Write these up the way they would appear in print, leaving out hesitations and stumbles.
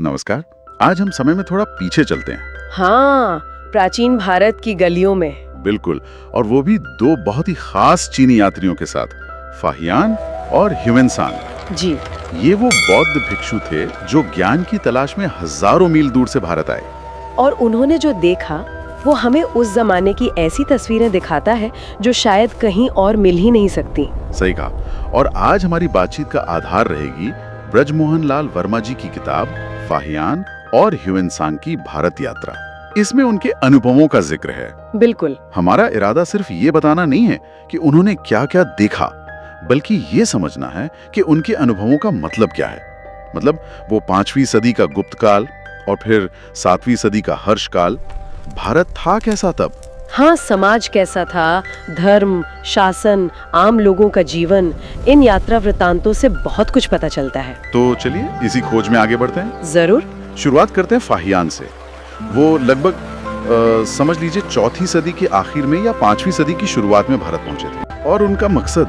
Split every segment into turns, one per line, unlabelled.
नमस्कार। आज हम समय में थोड़ा पीछे चलते हैं।
हाँ, प्राचीन भारत की गलियों में।
बिल्कुल, और वो भी दो बहुत ही खास चीनी यात्रियों के साथ, फाहियान और ह्यूएनसांग।
जी।
ये वो बौद्ध भिक्षु थे जो ज्ञान की तलाश में हजारों मील दूर से भारत आए।
और उन्होंने जो देखा वो हमें उस जमाने की ऐसी तस्वीरें दिखाता है जो शायद कहीं और मिल ही नहीं सकती।
सही कहा। और आज हमारी बातचीत का आधार रहेगी ब्रजमोहन लाल वर्मा जी की किताब फाहियान और ह्यूएनसांग की भारत यात्रा। इसमें उनके अनुभवों का जिक्र है।
बिल्कुल।
हमारा इरादा सिर्फ ये बताना नहीं है कि उन्होंने क्या क्या देखा, बल्कि ये समझना है कि उनके अनुभवों का मतलब क्या है। मतलब वो 5वीं सदी का गुप्त काल और फिर 7वीं सदी का हर्ष काल, भारत था कैसा तब?
हाँ, समाज कैसा था, धर्म, शासन, आम लोगों का जीवन, इन यात्रा वृतांतों से बहुत कुछ पता चलता है।
तो चलिए इसी खोज में आगे बढ़ते हैं।
जरूर।
शुरुआत करते हैं फाहियान से। वो लगभग समझ लीजिए 4वीं सदी के आखिर में या 5वीं सदी की शुरुआत में भारत पहुंचे थे। और उनका मकसद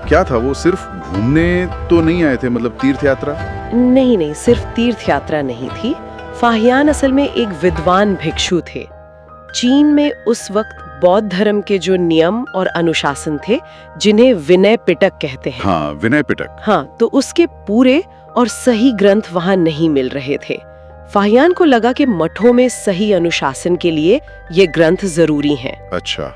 क्या था? वो सिर्फ घूमने तो नहीं आए थे, मतलब तीर्थ यात्रा?
नहीं, सिर्फ तीर्थ यात्रा नहीं थी। फाहियान असल में एक विद्वान भिक्षु थे। चीन में उस वक्त बौद्ध धर्म के जो नियम और अनुशासन थे, जिन्हें विनय पिटक कहते हैं।
हाँ, विनय पिटक।
हाँ, तो उसके पूरे और सही ग्रंथ वहां नहीं मिल रहे थे। फाहियान को लगा कि मठों में सही अनुशासन के लिए ये ग्रंथ जरूरी हैं।
अच्छा,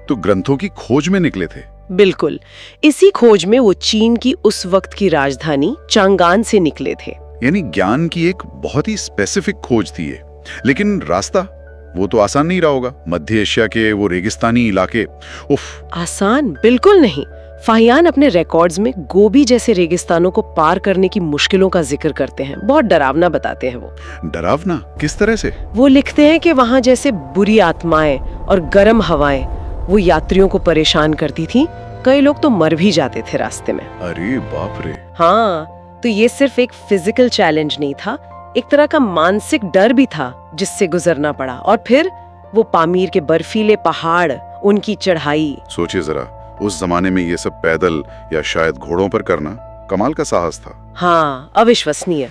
तो ग्रंथों की खोज में निकले थे?
बिल्कुल। इसी खोज में वो चीन की उस वक्त की राजधानी चांगान से निकले थे।
यानी ज्ञान की एक बहुत ही स्पेसिफिक खोज थी ये। लेकिन रास्ता वो तो आसान नहीं रहा होगा। मध्य एशिया के वो रेगिस्तानी इलाके, उफ।
आसान बिल्कुल नहीं। फाहियान अपने रिकॉर्ड्स में गोबी जैसे रेगिस्तानों को पार करने की मुश्किलों का जिक्र करते हैं। बहुत डरावना बताते हैं वो।
डरावना किस तरह से?
वो लिखते हैं कि वहां जैसे बुरी आत्माएं और गर्म हवाएं वो यात्रियों को परेशान करती थी। कई लोग तो मर भी जाते थे रास्ते में।
अरे बाप रे।
हाँ, तो ये सिर्फ एक फिजिकल चैलेंज नहीं था, एक तरह का मानसिक डर भी था जिससे गुजरना पड़ा। और फिर वो पामीर के बर्फीले पहाड़, उनकी चढ़ाई।
सोचिए जरा, उस जमाने में ये सब पैदल या शायद घोड़ों पर करना कमाल का साहस था।
हाँ, अविश्वसनीय।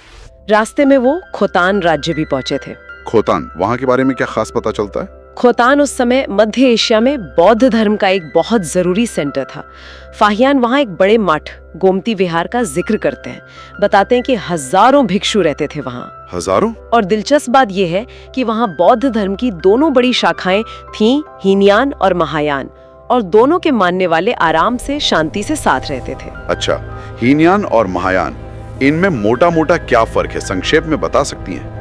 रास्ते में वो खोतान राज्य भी पहुंचे थे।
खोतान, वहाँ के बारे में क्या खास पता चलता है?
खोतान उस समय मध्य एशिया में बौद्ध धर्म का एक बहुत जरूरी सेंटर था। फाहियान वहाँ एक बड़े मठ, गोमती विहार का जिक्र करते हैं। बताते हैं कि हजारों भिक्षु रहते थे वहाँ।
हजारों?
और दिलचस्प बात यह है कि वहाँ बौद्ध धर्म की दोनों बड़ी शाखाएं थीं, हीनयान और महायान, और दोनों के मानने वाले आराम से, शांति से साथ रहते थे।
अच्छा, हीनयान और महायान, इनमें मोटा मोटा क्या फर्क है, संक्षेप में बता सकती हैं?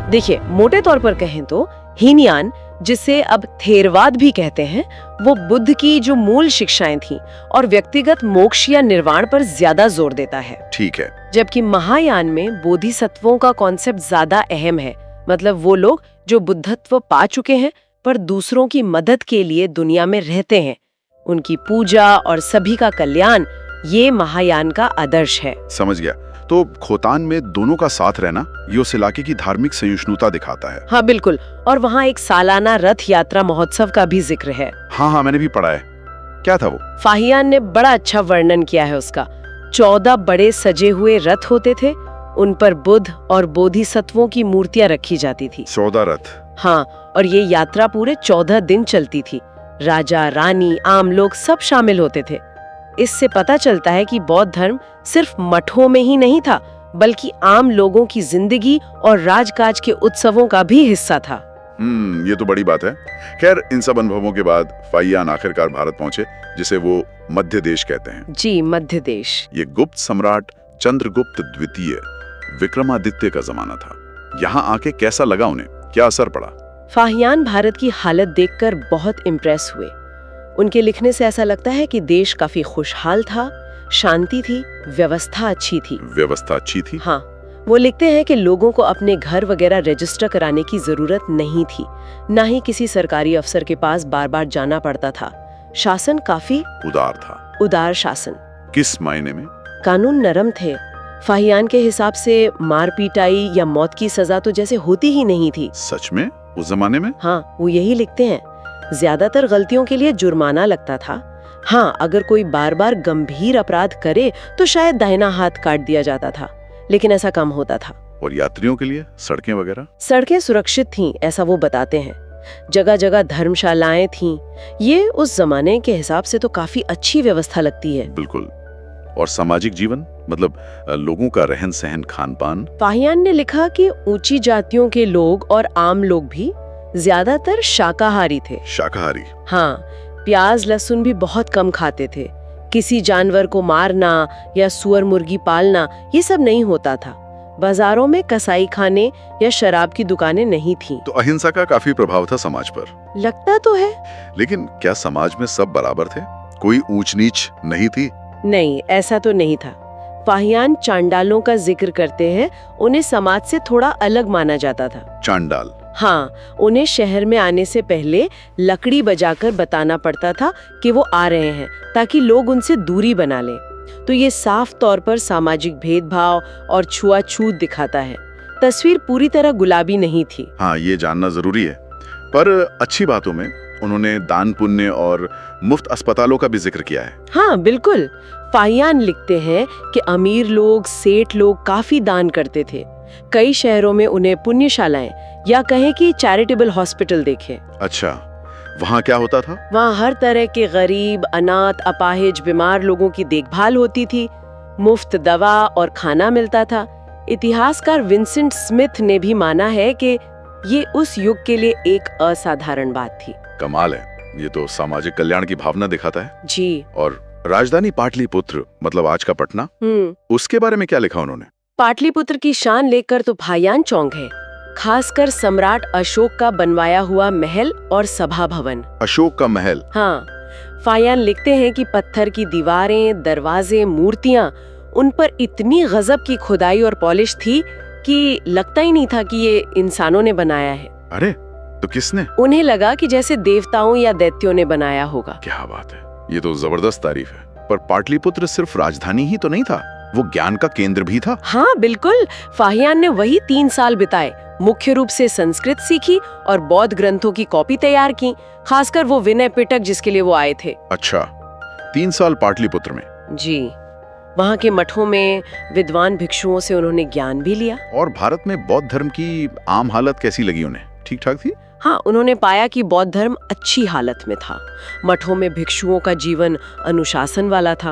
देखिए, मोटे तौर पर कहें तो हीनयान, जिसे अब थेरवाद भी कहते हैं, वो बुद्ध की जो मूल शिक्षाएं थीं और व्यक्तिगत मोक्ष या निर्वाण पर ज्यादा जोर देता है।
ठीक है।
जबकि महायान में बोधिसत्वों का कॉन्सेप्ट ज्यादा अहम है। मतलब वो लोग जो बुद्धत्व पा चुके हैं पर दूसरों की मदद के लिए दुनिया में रहते हैं। उनकी पूजा और सभी का कल्याण, ये महायान का आदर्श है।
समझ गया। तो खोतान में दोनों का साथ रहना ये उस इलाके की धार्मिक सहिष्णुता दिखाता है।
हाँ बिल्कुल। और वहाँ एक सालाना रथ यात्रा महोत्सव का भी जिक्र है।
हाँ, मैंने भी पढ़ा है। क्या था वो?
फाहियान ने बड़ा अच्छा वर्णन किया है उसका। 14 बड़े सजे हुए रथ होते थे, उन पर बुद्ध और बोधिसत्वों की मूर्तियां रखी जाती थी।
14 रथ?
हाँ, और ये यात्रा पूरे 14 दिन चलती थी। राजा, रानी, आम लोग सब शामिल होते थे। इससे पता चलता है कि बौद्ध धर्म सिर्फ मठों में ही नहीं था, बल्कि आम लोगों की जिंदगी और राजकाज के उत्सवों का भी हिस्सा था।
ये तो बड़ी बात है। खैर, इन सब अनुभवों के बाद फाहियान आखिरकार भारत पहुंचे, जिसे वो मध्य देश कहते हैं।
जी, मध्य देश।
ये गुप्त सम्राट चंद्रगुप्त द्वितीय विक्रमादित्य का जमाना था। यहाँ आके कैसा लगा उन्हें, क्या असर पड़ा?
फाहियान भारत की हालत देखकर बहुत इम्प्रेस हुए। उनके लिखने से ऐसा लगता है कि देश काफी खुशहाल था, शांति थी, व्यवस्था अच्छी थी।
व्यवस्था अच्छी थी?
हाँ, वो लिखते हैं कि लोगों को अपने घर वगैरह रजिस्टर कराने की जरूरत नहीं थी, ना ही किसी सरकारी अफसर के पास बार बार जाना पड़ता था। शासन काफी
उदार था।
उदार शासन
किस मायने में?
कानून नरम थे। फाहियान के हिसाब से मार पीटाई या मौत की सजा तो जैसे होती ही नहीं थी।
सच में? उस जमाने में?
हाँ, वो यही लिखते हैं। ज्यादातर गलतियों के लिए जुर्माना लगता था। हाँ, अगर कोई बार बार गंभीर अपराध करे तो शायद दाहिना हाथ काट दिया जाता था, लेकिन ऐसा कम होता था।
और यात्रियों के लिए सड़कें वगैरह?
सड़कें सुरक्षित थीं, ऐसा वो बताते हैं। जगह जगह धर्मशालाएं थीं। ये उस जमाने के हिसाब से तो काफी अच्छी व्यवस्था लगती है।
बिल्कुल। और सामाजिक जीवन, मतलब लोगों का रहन सहन, खान पान?
फाहियान ने लिखा कि ऊंची जातियों के लोग और आम लोग भी ज्यादातर शाकाहारी थे।
शाकाहारी?
हाँ, प्याज लहसुन भी बहुत कम खाते थे। किसी जानवर को मारना या सुअर मुर्गी पालना ये सब नहीं होता था। बाजारों में कसाई खाने या शराब की दुकानें नहीं थीं।
तो अहिंसा का काफी प्रभाव था समाज पर।
लगता तो है।
लेकिन क्या समाज में सब बराबर थे? कोई ऊंच नीच नहीं थी?
नहीं, ऐसा तो नहीं था। फाहियान चांडालों का जिक्र करते हैं। उन्हें समाज से थोड़ा अलग माना जाता था।
चांडाल?
हाँ, उन्हें शहर में आने से पहले लकड़ी बजाकर बताना पड़ता था कि वो आ रहे हैं, ताकि लोग उनसे दूरी बना लें। तो ये साफ तौर पर सामाजिक भेदभाव और छुआछूत दिखाता है। तस्वीर पूरी तरह गुलाबी नहीं थी।
हाँ, ये जानना जरूरी है। पर अच्छी बातों में उन्होंने दान पुण्य और मुफ्त अस्पतालों का भी जिक्र किया है।
हाँ बिल्कुल। फाहियान लिखते हैं कि अमीर लोग, सेठ लोग काफी दान करते थे। कई शहरों में उन्हें पुण्यशालाएं या कहें कि चैरिटेबल हॉस्पिटल देखे।
अच्छा, वहाँ क्या होता था?
वहाँ हर तरह के गरीब, अनाथ, अपाहिज, बीमार लोगों की देखभाल होती थी। मुफ्त दवा और खाना मिलता था। इतिहासकार विंसेंट स्मिथ ने भी माना है कि ये उस युग के लिए एक असाधारण बात थी।
कमाल है, ये तो सामाजिक कल्याण की भावना दिखाता है
जी।
और राजधानी पाटलिपुत्र, मतलब आज का पटना, उसके बारे में क्या लिखा उन्होंने?
पाटलिपुत्र की शान लेकर तो फाहियान चौंक है। खासकर सम्राट अशोक का बनवाया हुआ महल और सभा भवन।
अशोक का महल?
हाँ। फाहियान लिखते हैं कि पत्थर की दीवारें, दरवाजे, मूर्तियां, उन पर इतनी गजब की खुदाई और पॉलिश थी कि लगता ही नहीं था कि ये इंसानों ने बनाया है।
अरे, तो किसने?
उन्हें लगा कि जैसे देवताओं या दैत्यों ने बनाया होगा।
क्या बात है, ये तो जबरदस्त तारीफ है। पर पाटलिपुत्र सिर्फ राजधानी ही तो नहीं था, वो ज्ञान का केंद्र भी था।
हाँ बिल्कुल। फाहियान ने वही 3 साल बिताए। मुख्य रूप से संस्कृत सीखी और बौद्ध ग्रंथों की कॉपी तैयार की, खासकर वो विनय पिटक जिसके लिए वो आए थे।
अच्छा, 3 साल पाटलिपुत्र में?
जी। वहाँ के मठों में विद्वान भिक्षुओं से उन्होंने ज्ञान भी लिया।
और भारत में बौद्ध धर्म की आम हालत कैसी लगी उन्हें? ठीक ठाक थी?
हाँ, उन्होंने पाया कि बौद्ध धर्म अच्छी हालत में था। मठों में भिक्षुओं का जीवन अनुशासन वाला था।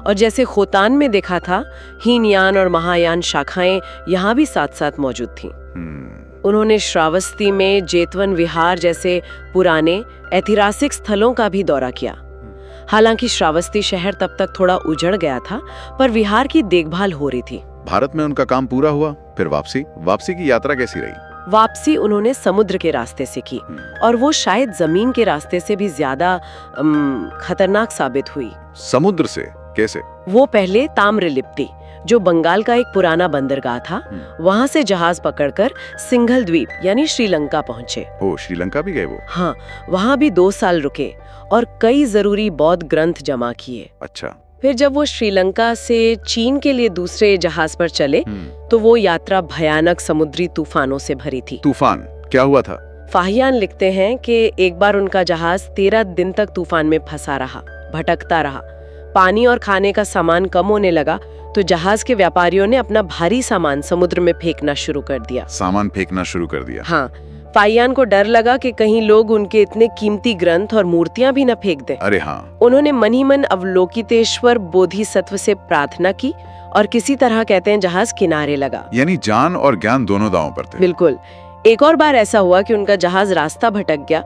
और जैसे खोतान में देखा था, हीनयान और महायान शाखाएं यहाँ भी साथ साथ मौजूद थीं। उन्होंने श्रावस्ती में जेतवन विहार जैसे पुराने ऐतिहासिक स्थलों का भी दौरा किया। हालांकि श्रावस्ती शहर तब तक थोड़ा उजड़ गया था, पर विहार की देखभाल हो रही थी।
भारत में उनका काम पूरा हुआ, फिर वापसी की यात्रा कैसी रही?
वापसी उन्होंने समुद्र के रास्ते से की, और वो शायद जमीन के रास्ते से भी ज्यादा खतरनाक साबित हुई।
समुद्र से कैसे? वो
पहले ताम्रलिप्ति, जो बंगाल का एक पुराना बंदरगाह था, वहाँ से जहाज पकड़कर सिंघल द्वीप यानी श्रीलंका पहुँचे।
ओ, श्रीलंका भी गए वो?
हाँ, वहाँ भी 2 साल रुके और कई जरूरी बौद्ध ग्रंथ जमा किए।
अच्छा।
फिर जब वो श्रीलंका से चीन के लिए दूसरे जहाज पर चले, तो वो यात्रा भयानक समुद्री तूफानों से भरी थी।
तूफान क्या हुआ था?
फाहियान लिखते हैं कि एक बार उनका जहाज 13 दिन तक तूफान में फंसा रहा, भटकता रहा। पानी और खाने का सामान कम होने लगा, तो जहाज के व्यापारियों ने अपना भारी सामान समुद्र में फेंकना शुरू कर दिया।
सामान फेंकना शुरू कर दिया?
हाँ। फाहियान को डर लगा कि कहीं लोग उनके इतने कीमती ग्रंथ और मूर्तियां भी न फेंक दें।
अरे हाँ।
उन्होंने मन ही मन अवलोकितेश्वर बोधिसत्व से प्रार्थना की और किसी तरह कहते हैं जहाज किनारे लगा।
यानी जान और ज्ञान दोनों दांव पर थे।
बिल्कुल। एक और बार ऐसा हुआ कि उनका जहाज रास्ता भटक गया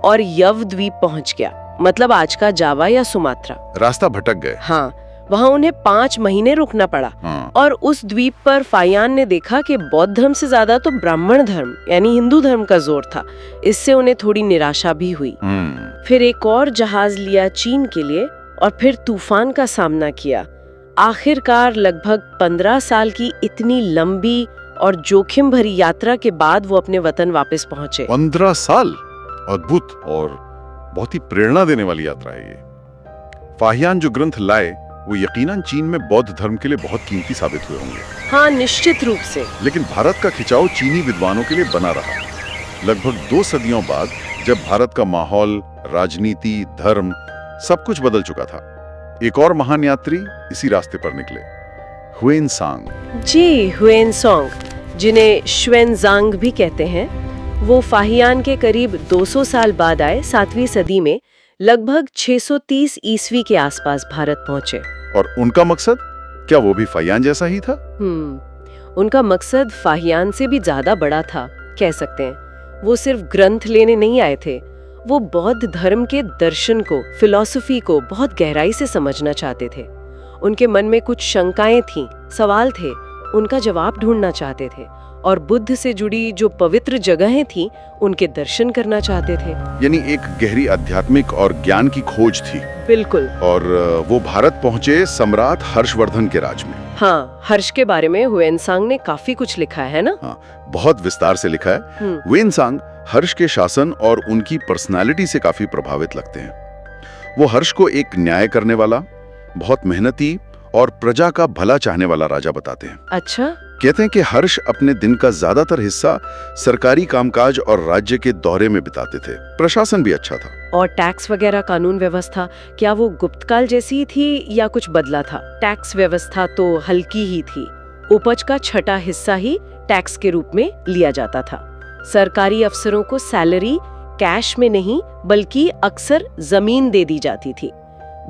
और यव द्वीप पहुंच गया, मतलब आज का जावा या सुमात्रा।
रास्ता भटक गए?
हाँ। वहाँ उन्हें 5 महीने रुकना पड़ा। और उस द्वीप पर फाहियान ने देखा कि बौद्ध धर्म से ज्यादा तो ब्राह्मण धर्म यानी हिंदू धर्म का जोर था। इससे उन्हें थोड़ी निराशा भी हुई। फिर एक और जहाज लिया चीन के लिए और फिर तूफान का सामना किया। आखिरकार लगभग 15 साल की इतनी लंबी और जोखिम भरी यात्रा के बाद वो अपने वतन वापस पहुंचे।
15 साल? अद्भुत और बहुत ही प्रेरणा देने वाली यात्रा है ये। फाहियान जो ग्रंथ लाए वो यकीनन चीन में बौद्ध धर्म के लिए बहुत कीमती साबित हुए होंगे।
हाँ, निश्चित रूप से।
लेकिन भारत का खिंचाव चीनी विद्वानों के लिए बना रहा। लगभग 2 सदियों बाद जब भारत का माहौल, राजनीति, धर्म सब कुछ बदल चुका था, एक और महान यात्री इसी रास्ते पर निकले, ह्वेनसांग।
जी, ह्वेनसांग, जिन्हें श्वेनजांग भी कहते हैं, वो फाहियान के करीब 200 साल बाद आए 7वीं सदी में, लगभग 630 ईस्वी के आसपास भारत पहुंचे।
और उनका मकसद क्या वो भी फाहियान जैसा ही था?
उनका मकसद फाहियान से भी ज्यादा बड़ा था, कह सकते हैं। वो सिर्फ ग्रंथ लेने नहीं आए थे, वो बौद्ध धर्म के दर्शन को, फिलॉसफी को बहुत गहराई से समझना चाहते थे। उनके मन में कुछ शंकाएं थीं, सवाल थे, उनका जवाब ढूंढना चाहते थे, और बुद्ध से जुड़ी जो पवित्र जगहें थीं, उनके दर्शन करना चाहते थे।
यानी एक गहरी आध्यात्मिक और ज्ञान की खोज थी।
बिल्कुल।
और वो भारत पहुंचे सम्राट हर्षवर्धन के राज में।
हाँ, हर्ष के बारे में हुएनसांग ने काफी कुछ लिखा है ना?
हाँ, बहुत विस्तार से लिखा है। हुएनसांग हर्ष के शासन और उनकी पर्सनालिटी से काफी प्रभावित लगते हैं। वो हर्ष को एक न्याय करने वाला, बहुत मेहनती और प्रजा का भला चाहने वाला राजा बताते हैं।
अच्छा।
कहते हैं कि हर्ष अपने दिन का ज्यादातर हिस्सा सरकारी कामकाज और राज्य के दौरे में बिताते थे। प्रशासन भी अच्छा था।
और टैक्स वगैरह, कानून व्यवस्था, क्या वो गुप्तकाल जैसी ही थी या कुछ बदला था? टैक्स व्यवस्था तो हल्की ही थी। उपज का छठा हिस्सा ही टैक्स के रूप में लिया जाता था। सरकारी अफसरों को सैलरी कैश में नहीं, बल्कि अक्सर जमीन दे दी जाती थी।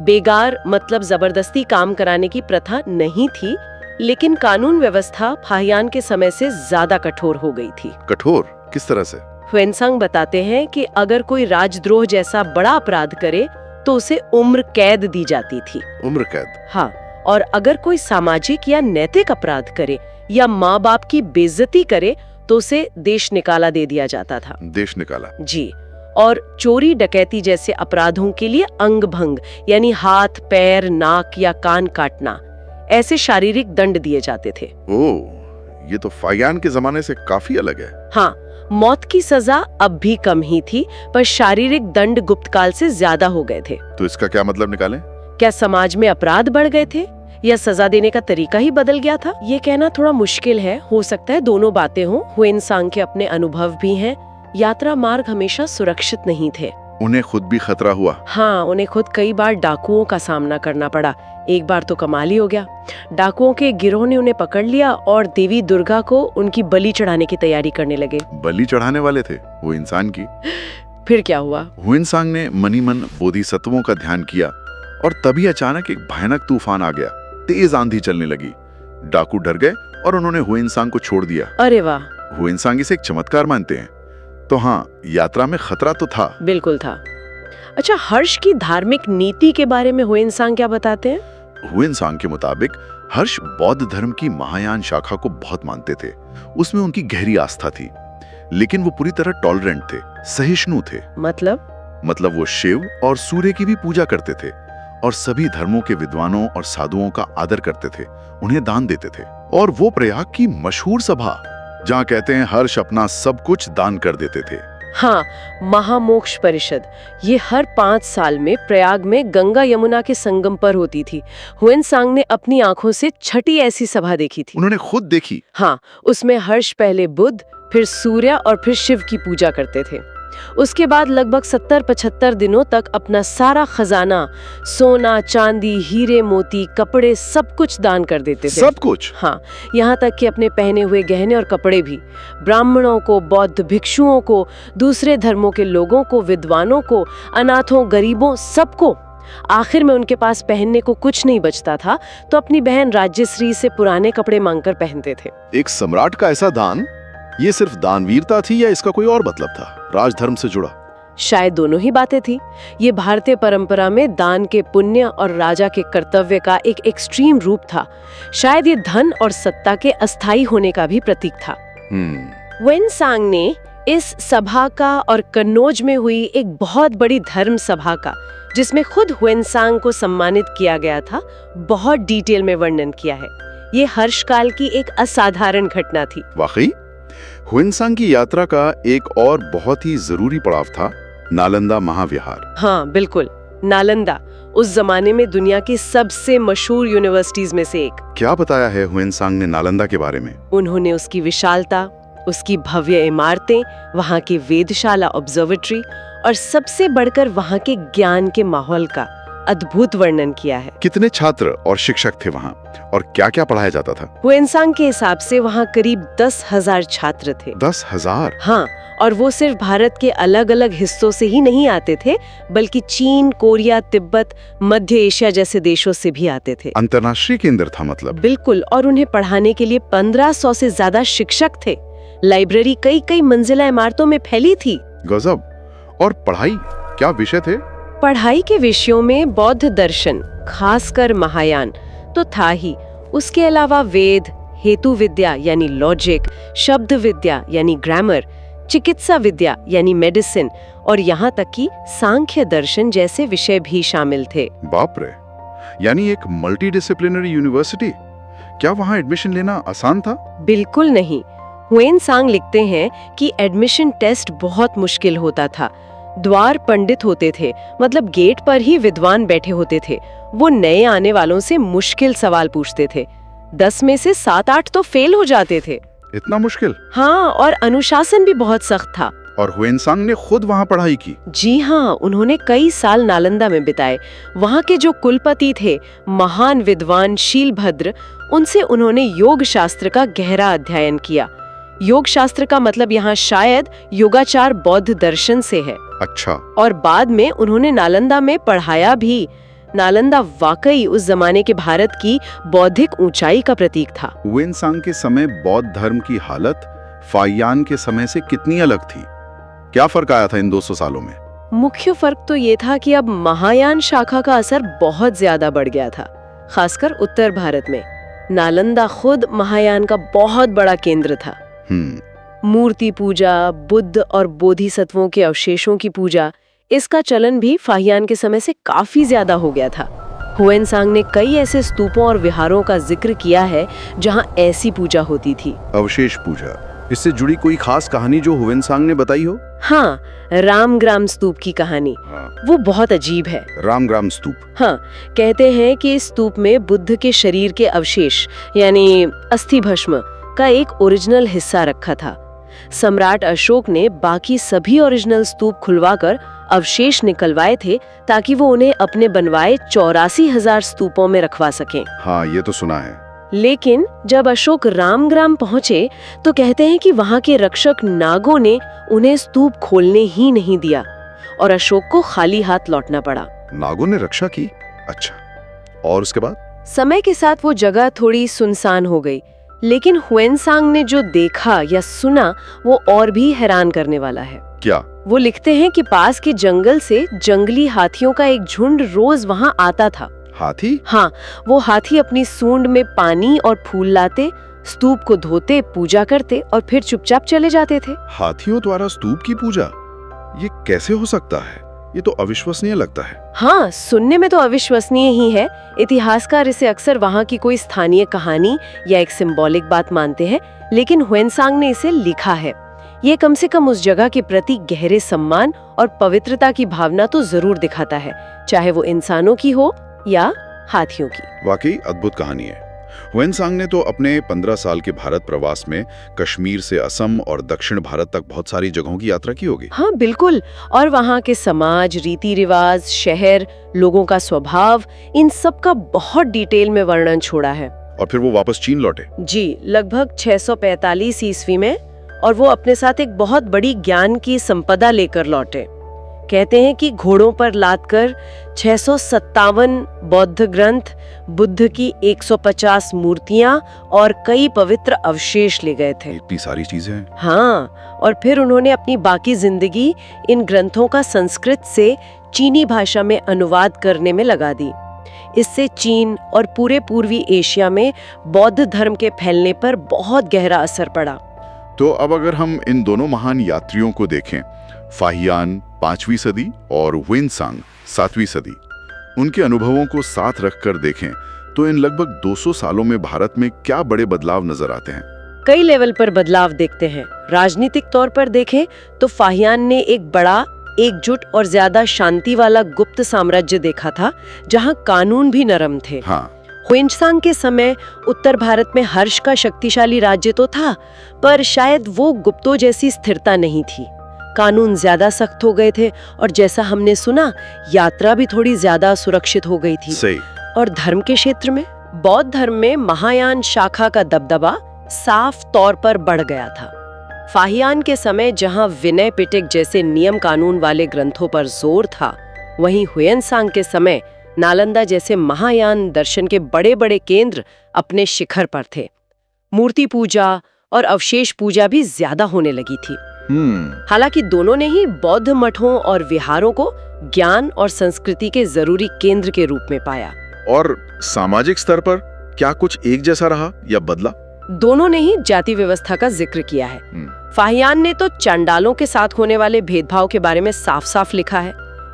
बेगार मतलब जबरदस्ती काम कराने की प्रथा नहीं थी, लेकिन कानून व्यवस्था फाहियान के समय से ज्यादा कठोर हो गई थी।
कठोर किस तरह से?
हुएनसांग बताते हैं कि अगर कोई राजद्रोह जैसा बड़ा अपराध करे तो उसे उम्र कैद दी जाती थी।
उम्र कैद?
हाँ, और अगर कोई सामाजिक या नैतिक अपराध करे या माँ बाप की बेइज्जती करे तो उसे देश निकाला दे दिया जाता था।
देश निकाला? जी।
और चोरी डकैती जैसे अपराधों के लिए अंग भंग, यानी हाथ, पैर, नाक या कान काटना, ऐसे शारीरिक दंड दिए जाते थे।
ओह, ये तो फाहियान के जमाने से काफी अलग है।
हाँ, मौत की सजा अब भी कम ही थी, पर शारीरिक दंड गुप्तकाल से ज्यादा हो गए थे।
तो इसका क्या मतलब निकालें?
क्या समाज में अपराध बढ़ गए थे या सजा देने का तरीका ही बदल गया था? ये कहना थोड़ा मुश्किल है। हो सकता है दोनों बातें हों। हुएनसांग के अपने अनुभव भी हैं। यात्रा मार्ग हमेशा सुरक्षित नहीं थे।
उन्हें खुद भी खतरा हुआ।
हाँ, उन्हें खुद कई बार डाकुओं का सामना करना पड़ा। एक बार तो कमाल ही हो गया। डाकुओं के गिरोह ने उन्हें पकड़ लिया और देवी दुर्गा को उनकी बलि चढ़ाने की तैयारी करने लगे।
बलि चढ़ाने वाले थे वो इंसान की?
फिर क्या हुआ?
हुएनसांग ने मनी मन बोधिसत्वों का ध्यान किया और तभी अचानक एक भयानक तूफान आ गया। तेज आंधी चलने लगी। डाकू डर गए और उन्होंने हुएनसांग को छोड़ दिया।
अरे वाह!
हुएनसांग इसे एक चमत्कार मानते हैं। तो हाँ, यात्रा में खतरा तो था।
बिल्कुल था। अच्छा, हर्ष की धार्मिक नीति के बारे में हुएनसांग क्या बताते हैं?
हुएनसांग के मुताबिक हर्ष बौद्ध धर्म की महायान शाखा को बहुत मानते थे। उसमें उनकी गहरी आस्था थी, लेकिन वो पूरी तरह टॉलरेंट थे, सहिष्णु थे। मतलब वो शिव और सूर्य की भी पूजा करते थे और सभी धर्मों के विद्वानों और साधुओं का आदर करते थे, उन्हें दान देते थे। और वो प्रयाग की मशहूर सभा, जहाँ कहते हैं हर्ष अपना सब कुछ दान कर देते थे।
हाँ, महामोक्ष परिषद, ये हर 5 साल में प्रयाग में गंगा यमुना के संगम पर होती थी। हुएनसांग ने अपनी आंखों से छठी ऐसी सभा देखी थी।
उन्होंने खुद देखी?
हाँ, उसमें हर्ष पहले बुद्ध, फिर सूर्य और फिर शिव की पूजा करते थे। उसके बाद लगभग 70-75 दिनों तक अपना सारा खजाना, सोना, चांदी, हीरे मोती, कपड़े, सब कुछ दान कर देते थे।
सब कुछ?
हाँ, यहाँ तक कि अपने पहने हुए गहने और कपड़े भी। ब्राह्मणों को, बौद्ध भिक्षुओं को, दूसरे धर्मों के लोगों को, विद्वानों को, अनाथों, गरीबों, सबको। आखिर में उनके पास पहनने को कुछ नहीं बचता था तो अपनी बहन राज्यश्री से पुराने कपड़े मांगकर पहनते थे।
एक सम्राट का ऐसा दान, ये सिर्फ दानवीरता थी या इसका कोई और मतलब था, राजधर्म से जुड़ा?
शायद दोनों ही बातें थी। ये भारतीय परंपरा में दान के पुण्य और राजा के कर्तव्य का एक एक्सट्रीम रूप था। शायद ये धन और सत्ता के अस्थायी होने का भी प्रतीक था। हुएनसांग ने इस सभा का और कन्नौज में हुई एक बहुत बड़ी धर्म सभा का, जिसमें खुद हुएनसांग को सम्मानित किया गया था, बहुत डिटेल में वर्णन किया है। ये हर्षकाल की एक असाधारण घटना थी।
वाकई हुएनसांग की यात्रा का एक और बहुत ही जरूरी पड़ाव था नालंदा महाविहार।
हाँ बिल्कुल, नालंदा उस जमाने में दुनिया की सबसे मशहूर यूनिवर्सिटीज में से एक।
क्या बताया है हुएनसांग ने नालंदा के बारे में?
उन्होंने उसकी विशालता, उसकी भव्य इमारतें, वहाँ की वेधशाला ऑब्जर्वेटरी और सबसे बढ़कर वहाँ के ज्ञान के माहौल का, अद्भुत वर्णन किया है।
कितने छात्र और शिक्षक थे वहाँ और क्या-क्या पढ़ाया जाता था?
हुएनसांग के हिसाब से वहाँ करीब 10,000 छात्र थे।
10,000?
हाँ, और वो सिर्फ भारत के अलग अलग हिस्सों से ही नहीं आते थे, बल्कि चीन, कोरिया, तिब्बत, मध्य एशिया जैसे देशों से भी आते थे।
अंतर्राष्ट्रीय केंद्र था मतलब?
बिल्कुल, और उन्हें पढ़ाने के लिए 1500 से ज्यादा शिक्षक थे। लाइब्रेरी कई कई मंजिला इमारतों में फैली थी।
गजब। और पढ़ाई, क्या विषय थे?
पढ़ाई के विषयों में बौद्ध दर्शन, खासकर महायान तो था ही। उसके अलावा वेद, हेतु विद्या यानी लॉजिक, शब्द विद्या यानी ग्रामर, चिकित्सा विद्या यानी मेडिसिन और यहाँ तक कि सांख्य दर्शन जैसे विषय भी शामिल थे।
बाप रे, यानी एक मल्टीडिसिप्लिनरी यूनिवर्सिटी। क्या वहाँ एडमिशन लेना आसान था?
बिल्कुल नहीं। हुएनसांग लिखते हैं कि एडमिशन टेस्ट बहुत मुश्किल होता था। द्वार पंडित होते थे, मतलब गेट पर ही विद्वान बैठे होते थे। वो नए आने वालों से मुश्किल सवाल पूछते थे। 10 में से 7-8 तो फेल हो जाते थे।
इतना मुश्किल?
हाँ, और अनुशासन भी बहुत सख्त था।
और हुएनसांग ने खुद वहाँ पढ़ाई की?
जी हाँ, उन्होंने कई साल नालंदा में बिताए। वहाँ के जो कुलपति थे, महान विद्वान शीलभद्र, उनसे उन्होंने योग शास्त्र का गहरा अध्ययन किया। योग शास्त्र का मतलब यहाँ शायद योगाचार बौद्ध दर्शन से है।
अच्छा।
और बाद में उन्होंने नालंदा में पढ़ाया भी। नालंदा वाकई उस जमाने के भारत की बौद्धिक ऊंचाई का प्रतीक था।
हुएनसांग के समय बौद्ध धर्म की हालत फाहियान के समय से कितनी अलग थी? क्या फर्क आया था इन 200 सालों में?
मुख्य फर्क तो ये था कि अब महायान शाखा का असर बहुत ज्यादा बढ़ गया था, खासकर उत्तर भारत में। नालंदा खुद महायान का बहुत बड़ा केंद्र था। मूर्ति पूजा, बुद्ध और बोधिसत्वों के अवशेषों की पूजा, इसका चलन भी फाहियान के समय से काफी ज्यादा हो गया था। हुएनसांग ने कई ऐसे स्तूपों और विहारों का जिक्र किया है जहां ऐसी पूजा होती थी।
अवशेष पूजा, इससे जुड़ी कोई खास कहानी जो हुएनसांग ने बताई हो?
हाँ, रामग्राम स्तूप की कहानी। वो बहुत अजीब है।
रामग्राम स्तूप?
हाँ, कहते हैं कि इस स्तूप में बुद्ध के शरीर के अवशेष यानी अस्थि भस्म का एक ओरिजिनल हिस्सा रखा था। सम्राट अशोक ने बाकी सभी ओरिजिनल स्तूप खुलवाकर अवशेष निकलवाए थे ताकि वो उन्हें अपने बनवाए 84,000 स्तूपों में रखवा सकें।
हाँ, ये तो सुना है।
लेकिन जब अशोक रामग्राम पहुंचे तो कहते हैं कि वहां के रक्षक नागों ने उन्हें स्तूप खोलने ही नहीं दिया और अशोक को खाली हाथ लौटना पड़ा।
नागों ने रक्षा की? अच्छा, और उसके बाद?
समय के साथ वो जगह थोड़ी सुनसान हो गई, लेकिन हुएनसांग ने जो देखा या सुना वो और भी हैरान करने वाला है।
क्या?
वो लिखते हैं कि पास के जंगल से जंगली हाथियों का एक झुंड रोज वहां आता था।
हाथी?
हाँ, वो हाथी अपनी सूंड में पानी और फूल लाते, स्तूप को धोते, पूजा करते और फिर चुपचाप चले जाते थे।
हाथियों द्वारा स्तूप की पूजा? ये कैसे हो सकता है? ये तो अविश्वसनीय लगता है।
हाँ, सुनने में तो अविश्वसनीय ही है। इतिहासकार इसे अक्सर वहाँ की कोई स्थानीय कहानी या एक सिंबॉलिक बात मानते हैं, लेकिन हुएनसांग ने इसे लिखा है। ये कम से कम उस जगह के प्रति गहरे सम्मान और पवित्रता की भावना तो जरूर दिखाता है, चाहे वो इंसानों की हो या हाथियों की।
वाकई अद्भुत कहानी है। हुएनसांग ने तो अपने 15 साल के भारत प्रवास में कश्मीर से असम और दक्षिण भारत तक बहुत सारी जगहों की यात्रा की होगी।
हाँ बिल्कुल, और वहाँ के समाज, रीति रिवाज, शहर, लोगों का स्वभाव, इन सब का बहुत डिटेल में वर्णन छोड़ा है।
और फिर वो वापस चीन लौटे?
जी, लगभग 645 ईस्वी में, और वो अपने साथ एक बहुत बड़ी ज्ञान की संपदा लेकर लौटे। कहते हैं कि घोड़ों पर लादकर 657 बौद्ध ग्रंथ, बुद्ध की 150 मूर्तियां और कई पवित्र अवशेष ले गए थे।
इतनी सारी चीजें?
हाँ, और फिर उन्होंने अपनी बाकी जिंदगी इन ग्रंथों का संस्कृत से चीनी भाषा में अनुवाद करने में लगा दी। इससे चीन और पूरे पूर्वी एशिया में बौद्ध धर्म के फैलने पर बहुत गहरा असर पड़ा।
तो अब अगर हम इन दोनों महान यात्रियों को देखें, फाहियान 5वीं सदी और हुएनसांग 7वीं सदी, उनके अनुभवों को साथ रखकर देखें तो इन लगभग 200 सालों में भारत में क्या बड़े बदलाव नजर आते हैं?
कई लेवल पर बदलाव देखते हैं। राजनीतिक तौर पर देखें तो फाहियान ने एक बड़ा, एकजुट और ज्यादा शांति वाला गुप्त साम्राज्य देखा था, जहां कानून भी नरम थे।
हाँ।
हुएनसांग के समय उत्तर भारत में हर्ष का शक्तिशाली राज्य तो था, पर शायद वो गुप्तों जैसी स्थिरता नहीं थी। कानून ज्यादा सख्त हो गए थे और जैसा हमने सुना, यात्रा भी थोड़ी ज्यादा सुरक्षित हो गई थी।
सही।
और धर्म के क्षेत्र में बौद्ध धर्म में महायान शाखा का दबदबा साफ तौर पर बढ़ गया था। फाहियान के समय जहां विनय पिटक जैसे नियम कानून वाले ग्रंथों पर जोर था, वहीं हुएनसांग के समय नालंदा जैसे महायान दर्शन के बड़े बड़े केंद्र अपने शिखर पर थे। मूर्ति पूजा और अवशेष पूजा भी ज्यादा होने लगी थी। हालांकि दोनों ने ही बौद्ध मठों और विहारों को ज्ञान और संस्कृति के जरूरी केंद्र के रूप में पाया।
और सामाजिक स्तर पर क्या कुछ एक जैसा रहा या बदला?
दोनों ने ही जाति व्यवस्था का जिक्र किया है। फाहियान ने तो चंडालों के साथ होने वाले भेदभाव के बारे में साफ साफ लिखा है।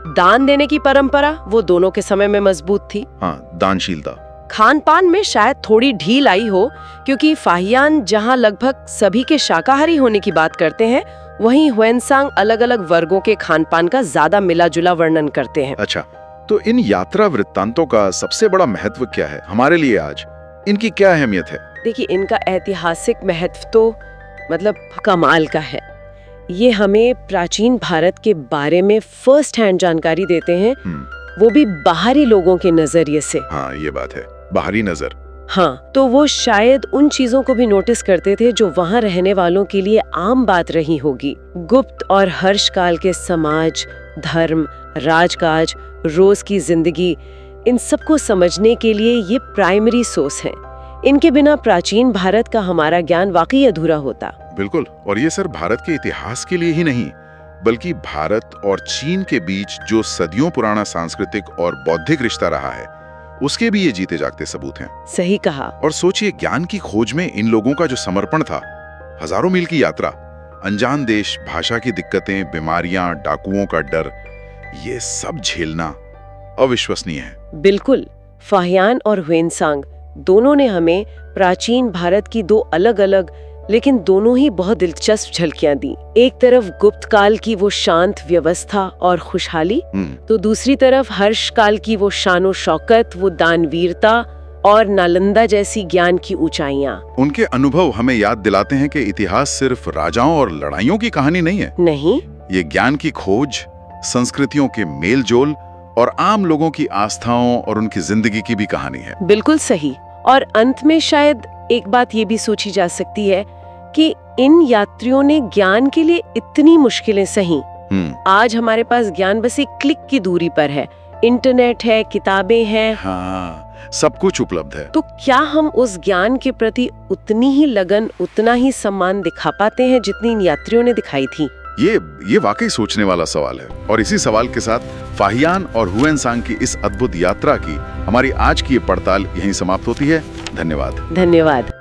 दान देने की परंपरा वो दोनों के समय में मजबूत थी।
हाँ, दानशीलता।
खान पान में शायद थोड़ी ढील आई हो, क्योंकि फाहियान जहां लगभग सभी के शाकाहारी होने की बात करते हैं, वहीं हुएनसांग अलग अलग वर्गों के खान पान का ज्यादा मिला जुला वर्णन करते हैं।
अच्छा, तो इन यात्रा वृत्तांतों का सबसे बड़ा महत्व क्या है हमारे लिए आज? इनकी क्या अहमियत है?
देखिए, इनका ऐतिहासिक महत्व तो मतलब कमाल का है। ये हमें प्राचीन भारत के बारे में फर्स्ट हैंड जानकारी देते हैं, वो भी बाहरी लोगों के नजरिए से।
हाँ, ये बात है, बाहरी नजर।
हाँ, तो वो शायद उन चीजों को भी नोटिस करते थे जो वहाँ रहने वालों के लिए आम बात रही होगी। गुप्त और हर्ष काल के समाज, धर्म, राजकाज, रोज की जिंदगी, इन सबको समझने के लिए ये प्राइमरी सोर्स हैं। इनके बिना प्राचीन भारत का हमारा ज्ञान वाकई अधूरा होता।
बिल्कुल। और ये सिर्फ भारत के इतिहास के लिए ही नहीं, बल्कि भारत और चीन के बीच जो सदियों पुराना सांस्कृतिक और बौद्धिक रिश्ता रहा है, उसके भी ये जीते जागते सबूत हैं।
सही कहा।
और सोचिए, ज्ञान की खोज में इन लोगों का जो समर्पण था, हजारों मील की यात्रा, अनजान देश, भाषा की दिक्कतें, बीमारियां, डाकुओं का डर, ये सब झेलना अविश्वसनीय है।
बिल्कुल। फाहियान और हुएनसांग दोनों ने हमें प्राचीन भारत की दो अलग अलग लेकिन दोनों ही बहुत दिलचस्प झलकियां दी। एक तरफ गुप्त काल की वो शांत व्यवस्था और खुशहाली, तो दूसरी तरफ हर्ष काल की वो शानो शौकत, वो दानवीरता और नालंदा जैसी ज्ञान की ऊंचाइयां।
उनके अनुभव हमें याद दिलाते हैं कि इतिहास सिर्फ राजाओं और लड़ाइयों की कहानी नहीं है।
नहीं,
ये ज्ञान की खोज, संस्कृतियों के मेल जोल और आम लोगों की आस्थाओं और उनकी जिंदगी की भी कहानी है।
बिल्कुल सही। और अंत में शायद एक बात ये भी सोची जा सकती है कि इन यात्रियों ने ज्ञान के लिए इतनी मुश्किलें सही। आज हमारे पास ज्ञान बस एक क्लिक की दूरी पर है। इंटरनेट है, किताबें हैं,
हाँ, सब कुछ उपलब्ध है।
तो क्या हम उस ज्ञान के प्रति उतनी ही लगन, उतना ही सम्मान दिखा पाते हैं जितनी इन यात्रियों ने दिखाई थी?
ये वाकई सोचने वाला सवाल है। और इसी सवाल के साथ फाहियान और हुएनसांग की इस अद्भुत यात्रा की हमारी आज की ये पड़ताल यहीं समाप्त होती है। धन्यवाद।
धन्यवाद।